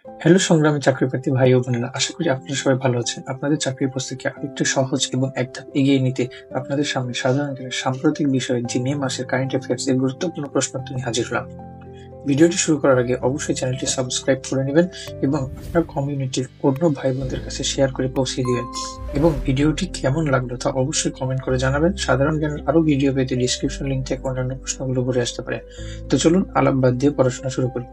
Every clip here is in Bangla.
হ্যালো সংগ্রামী চাকরিপ্রার্থী ভাই ও বোনেরা, আশা করি আপনারা সবাই ভালো আছেন। আপনাদের চাকরির প্রস্তুতিকে আরেকটু সহজ এবং এক ধাপ এগিয়ে নিতে আপনাদের সামনে সাধারণ জ্ঞানের সাম্প্রতিক বিষয়ে যে মে মাসের কারেন্ট অ্যাফেয়ার্স এর গুরুত্বপূর্ণ প্রশ্ন নিয়ে হাজির হলাম। ভিডিওটি শুরু করার আগে অবশ্যই চ্যানেলটি সাবস্ক্রাইব করে নেবেন এবং আপনার কমিউনিটির অন্য ভাই বোনদের কাছে শেয়ার করে পৌঁছে দিবেন। এবং ভিডিওটি কেমন লাগলো তা অবশ্যই কমেন্ট করে জানাবেন। সাধারণ জ্ঞানের আরো ভিডিও পেতে ডিসক্রিপশন লিঙ্ক থেকে অন্যান্য প্রশ্নগুলো ঘুরে আসতে পারে। তো চলুন আলাপ বাদ দিয়ে পড়াশোনা শুরু করি।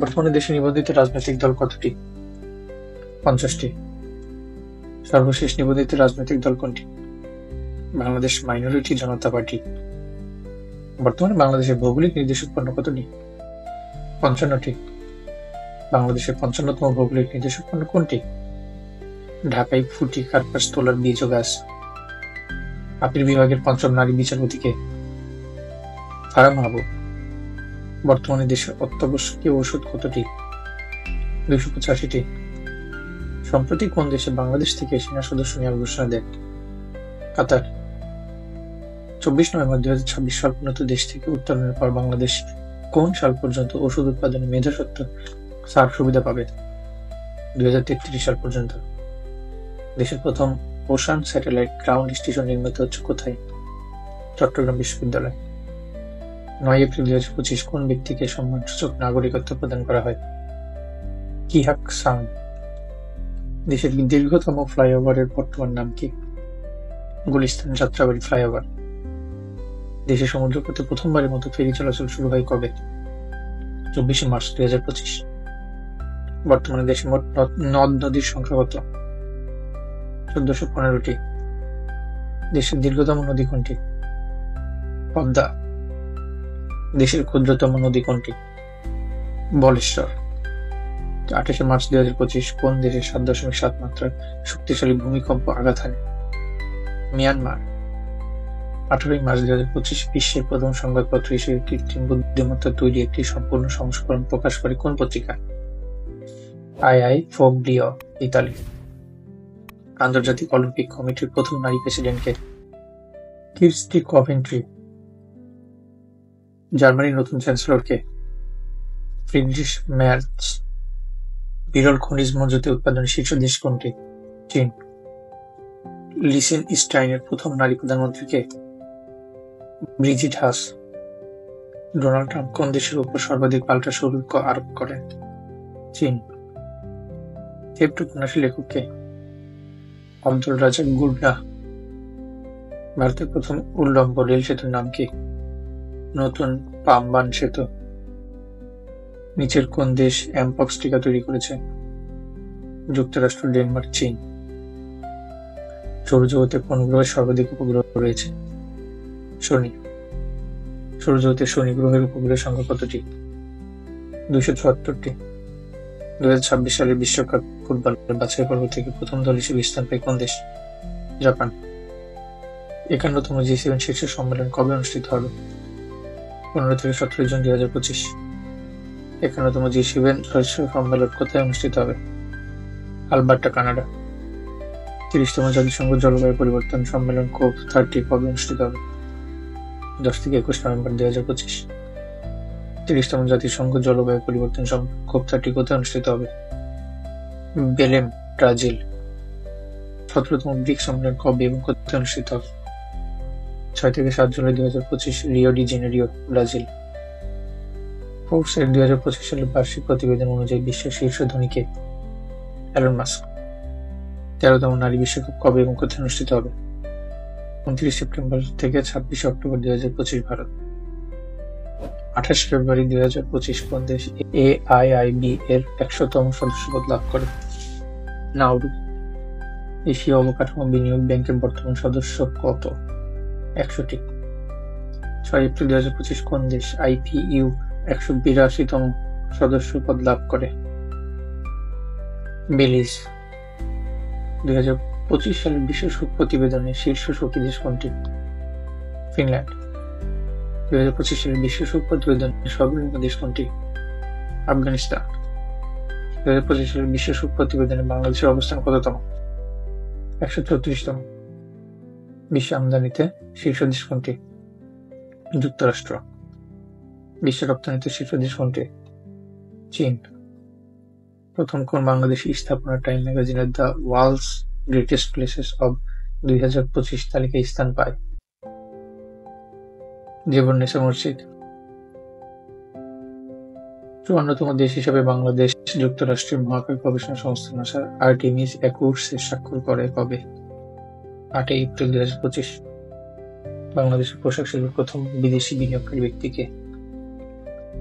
বর্তমানে দেশে নিবন্ধিত রাজনৈতিক দল কতটি? 50টি। সর্বশেষ নিবন্ধিত রাজনৈতিক দল কোনটি? বাংলাদেশ মাইনরিটি জনতা পার্টি। বর্তমানে বাংলাদেশের ভৌগোলিক নির্দেশক পণ্য কতটি? 55টি। বাংলাদেশের 55তম ভৌগোলিক নির্দেশক পণ্য কোনটি? ঢাকায় ফুটি কার্পাস তোলার বীজ ও গাছ। আপিল বিভাগের 5ম নারী বিচারপতিকে? ফারাহ মাহবুব। বর্তমানে দেশের অত্যাবশ্যকীয় ওষুধ কতটি? 285টি। সম্প্রতি কোন দেশে বাংলাদেশ থেকে সেনা সদস্য নেওয়ার ঘোষণা দেয়? কাতার। 24 নভেম্বর 2026 সাল পর্যন্ত দেশ থেকে উত্তোলনের পর বাংলাদেশ কোন সাল পর্যন্ত ওষুধ উৎপাদনে মেধাস্বত্ব ছাড় সুবিধা পাবে? 2033 সাল পর্যন্ত। দেশের প্রথম ওশান স্যাটেলাইট গ্রাউন্ড স্টেশন নির্মিত হচ্ছে কোথায়? চট্টগ্রাম বিশ্ববিদ্যালয়। 9 এপ্রিল 2025 কোন ব্যক্তিকে সম্মানসূচক নাগরিকত্ব প্রদান করা হয়? কি হাক সাং। দেশের দীর্ঘতম ফ্লাইওভারের বর্তমান নাম কি? গুলিস্তান যাত্রাবাড়ি ফ্লাইওভার। দেশের সমুদ্রপথে প্রথমবারের মতো ফেরি চলাচল শুরু হয় কবে? 24 মার্চ 2025। বর্তমানে দেশে মোট নদ নদীর সংখ্যা কত? 1415টি। দেশের দীর্ঘতম নদী কোনটি? পদ্মা। দেশের ক্ষুদ্রতম নদী কোনটি? বলেশ্বর। 28 মার্চ 2025 কোন দেশে 7.7 মাত্রার শক্তিশালী ভূমিকম্প আঘাত হানে? মিয়ানমার। 18 মার্চ 2025 বিশ্বের প্রথম সংবাদপত্র হিসেবে কৃত্রিম বুদ্ধিমত্তা তৈরি একটি সম্পূর্ণ সংস্করণ প্রকাশ করে কোন পত্রিকা? Il Foglio, Italy. আন্তর্জাতিক অলিম্পিক কমিটির প্রথম নারী প্রেসিডেন্টকে? Kirsty Coventry. জার্মানির নতুন চ্যান্সেলরকে? Friedrich Merz. বিরল খনিজ মজুতে উৎপাদনের শীর্ষ দেশ কোনটি? চীন। লিসেনস্টাইনের প্রথম নারী প্রধানমন্ত্রীকে? ব্রিজিট হাস। ডোনাল্ড ট্রাম্প কোন দেশের উপর সর্বাধিক পাল্টা শুল্ক আরোপ করেন? চীন। থেফট উপন্যাসের লেখককে? আব্দুল রাজাক গুরনাহ। ভারতের প্রথম উল্লম্ব রেল সেতুর নাম কি? নতুন পামবান সেতু। নিচের কোন দেশ অ্যামপক্স টিকা তৈরি করেছে? যুক্তরাষ্ট্র, ডেনমার্ক, চীন। সৌরজগতে কোন গ্রহের সর্বাধিক উপগ্রহ রয়েছে? শনি। সৌরজগতে শনি গ্রহের উপগ্রহের সংখ্যা কতটি? 274টি। 2026 সালের বিশ্বকাপ ফুটবলের বাছাই পর্ব থেকে প্রথম দল হিসেবে স্থান পায় কোন দেশ? জাপান। 51তম জি7 শীর্ষ সম্মেলন কবে অনুষ্ঠিত হবে? 15 থেকে 17 জুন 2025। 51তম জি7 শীর্ষ সম্মেলন কোথায় অনুষ্ঠিত হবে? Alberta, Canada. 30তম জাতিসংঘ জলবায়ু পরিবর্তন সম্মেলন COP30 কবে অনুষ্ঠিত হবে? 10 থেকে 21 নভেম্বর 2025। 30তম জাতিসংঘ জলবায়ু পরিবর্তন COP30 কোথায় অনুষ্ঠিত হবে? Belém, Brazil. 17তম ব্রিক্স সম্মেলন কবে এবং কোথায় অনুষ্ঠিত হবে? 6 থেকে 7 July 2025, Rio de Janeiro, Brazil. Forbes এর 2025 সালের বার্ষিক প্রতিবেদন অনুযায়ী বিশ্বের শীর্ষ ধনীকে? Elon Musk. 13তম নারী বিশ্বকাপ কবে এবং কোথায় অনুষ্ঠিত হবে? 29 সেপ্টেম্বর থেকে 26 অক্টোবর 2025, ভারত। 28 ফেব্রুয়ারি 2025 কোন দেশ AIIB এর 100তম সদস্যপদ লাভ করে? নাউরু। এশীয় অবকাঠামো বিনিয়োগ ব্যাংকের বর্তমান সদস্য কত? 100টি। 6 এপ্রিল 2025 কোন দেশ IPU 182তম সদস্যপদ লাভ করে? বেলিজ। 2025 সালের বিশ্ব সুখ প্রতিবেদনে শীর্ষ সুখী দেশ কোনটি? ফিনল্যান্ড। 2025 সালের বিশ্ব সুখ প্রতিবেদনে সর্বনিম্ন দেশ কোনটি? আফগানিস্তান। 2025 সালের বিশ্ব সুখ প্রতিবেদনে বাংলাদেশের অবস্থান কততম? 134তম। বিশ্ব আমদানিতে শীর্ষ দেশ কোনটি? যুক্তরাষ্ট্র। বিশ্ব রপ্তানিতে শীর্ষ দেশ কোনটি? চীন। প্রথম কোন বাংলাদেশি স্থাপনা টাইম ম্যাগাজিনের the world's greatest places of 2025 তালিকায় স্থান পায়? জেবুন্নেসা মসজিদ। 54তম দেশ হিসেবে বাংলাদেশ যুক্তরাষ্ট্রের মহাকাশ গবেষণা সংস্থা নাসার আর্টেমিস অ্যাকুর্ডসে স্বাক্ষর করে কবে? 8 এপ্রিল 2025। বাংলাদেশের পোশাক শিল্পের প্রথম বিদেশি বিনিয়োগকারী ব্যক্তিকে?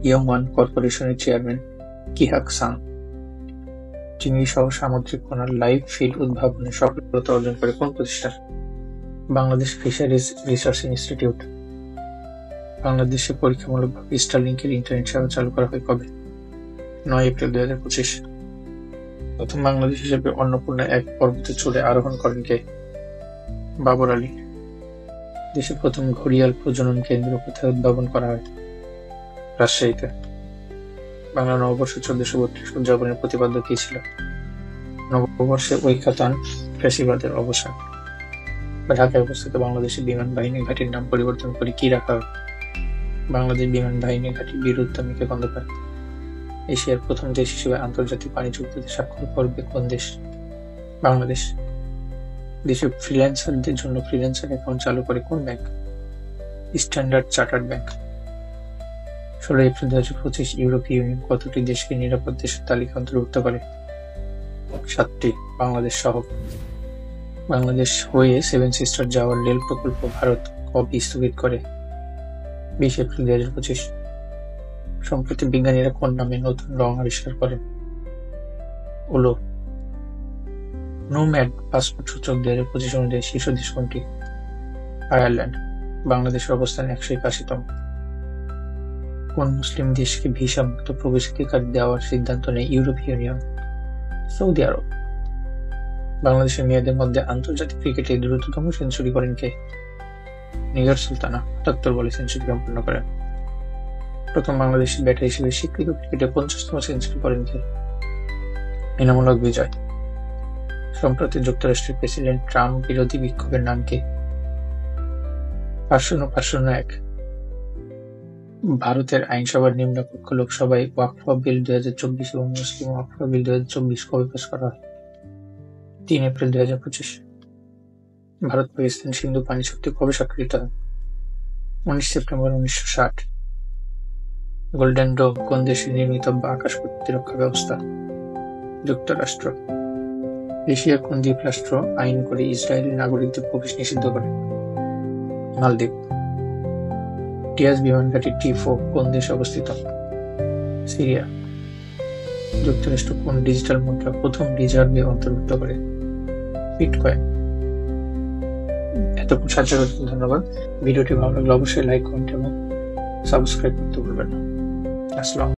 ইয়ংওয়ান কর্পোরেশনের চেয়ারম্যান কিহাক সাং। চিংড়ি সহ সামুদ্রিক কণার লাইভ ফিড উদ্ভাবনে সফলতা অর্জন করে কোন প্রতিষ্ঠান? Bangladesh fisheries research institute. বাংলাদেশে পরীক্ষামূলকভাবে স্টারলিংকের ইন্টারনেট সেবা চালু করা হয় কবে? 9 এপ্রিল 2025। প্রথম বাংলাদেশ হিসেবে অন্নপূর্ণা 1 পর্বতে চড়ে আরোহণ করেন কে? বাবর আলী। দেশের প্রথম ঘড়িয়াল প্রজনন কেন্দ্র কোথায় উদ্ভাবন করা হয়? রাজশাহীতে। বাংলা নববর্ষ 1432 উদযাপনের প্রতিপাদ্য কি ছিল? নববর্ষে ঐক্যতান ফ্যাসিবাদের অবসান। ঢাকায় অবস্থিত বাংলাদেশের বিমান বাহিনী ঘাঁটির নাম পরিবর্তন করে কি রাখা হয়? বাংলাদেশ বিমান বাহিনী ঘাঁটি বীর উত্তমিকে খন্দকার। এশিয়ার প্রথম দেশ হিসেবে আন্তর্জাতিক পানি চুক্তিতে স্বাক্ষর করবে কোন দেশ? বাংলাদেশ। দেশে ফ্রিল্যান্সারদের জন্য ফ্রিল্যান্সার অ্যাকাউন্ট চালু করে কোন bank? Standard chartered bank. 16 April 2025 ইউরোপীয় ইউনিয়ন কতটি দেশকে নিরাপদ দেশের তালিকা অন্তর্ভুক্ত করে? 7টি, বাংলাদেশ সহ। বাংলাদেশ হয়ে 7 সিস্টার যাওয়ার রেল প্রকল্প ভারত কবে স্থগিত করে? 20 এপ্রিল 2025। সম্প্রতি বিজ্ঞানীরা কোন নামে নতুন রং আবিষ্কার করেন? ওলো। নোম্যাড পাসপোর্ট সূচক 2025 অনুযায়ী শীর্ষ দেশ কোনটি? আয়ারল্যান্ড। বাংলাদেশের অবস্থান 181তম। কোন মুসলিম দেশকে ভিসা মুক্ত প্রবেশাধিকার দেওয়ার সিদ্ধান্ত নেয় ইউরোপীয় ইউনিয়ন? সৌদি আরব। বাংলাদেশের মেয়েদের মধ্যে আন্তর্জাতিক ক্রিকেটে দ্রুততম সেঞ্চুরি করেন কে? নিগার সুলতানা 78 বলে সেঞ্চুরি সম্পন্ন করেন। প্রথম বাংলাদেশি ব্যাটার হিসেবে স্বীকৃত ক্রিকেটে 50তম সেঞ্চুরি করেন কে? এনামুল হক বিজয়। সম্প্রতি যুক্তরাষ্ট্রের প্রেসিডেন্ট ট্রাম্প বিরোধী বিক্ষোভের নাম কি? 501। ভারতের আইনসভার নিম্নকক্ষ লোকসভায় ওয়াকফ বিল 2024 এবং মুসলিম ওয়াকফ বিল 2024 কবে পাস করা হয়? 3 এপ্রিল 2025। ভারত পাকিস্তান সিন্ধু পানি চুক্তি কবে স্বাক্ষরিত হয়? 19 সেপ্টেম্বর 1960। গোল্ডেন ডোম কোন দেশে নির্মিত আকাশ প্রতিরক্ষা ব্যবস্থা? যুক্তরাষ্ট্র। এশিয়ার কোন দ্বীপ রাষ্ট্র আইন করে ইসরায়েলের নাগরিকদের প্রবেশ নিষিদ্ধ করে? মালদ্বীপ। টিয়াস বিমান ঘাঁটি T4 কোন দেশে অবস্থিত? সিরিয়া। যুক্তরাষ্ট্র কোন ডিজিটাল মুদ্রা প্রথম রিজার্ভে অন্তর্ভুক্ত করে? বিটকয়েন। এতক্ষণ সাহায্য করতে ধন্যবাদ। ভিডিওটি ভালো লাগলে অবশ্যই লাইক, কমেন্ট এবং সাবস্ক্রাইব করতে ভুলবেন না। আসসালাম।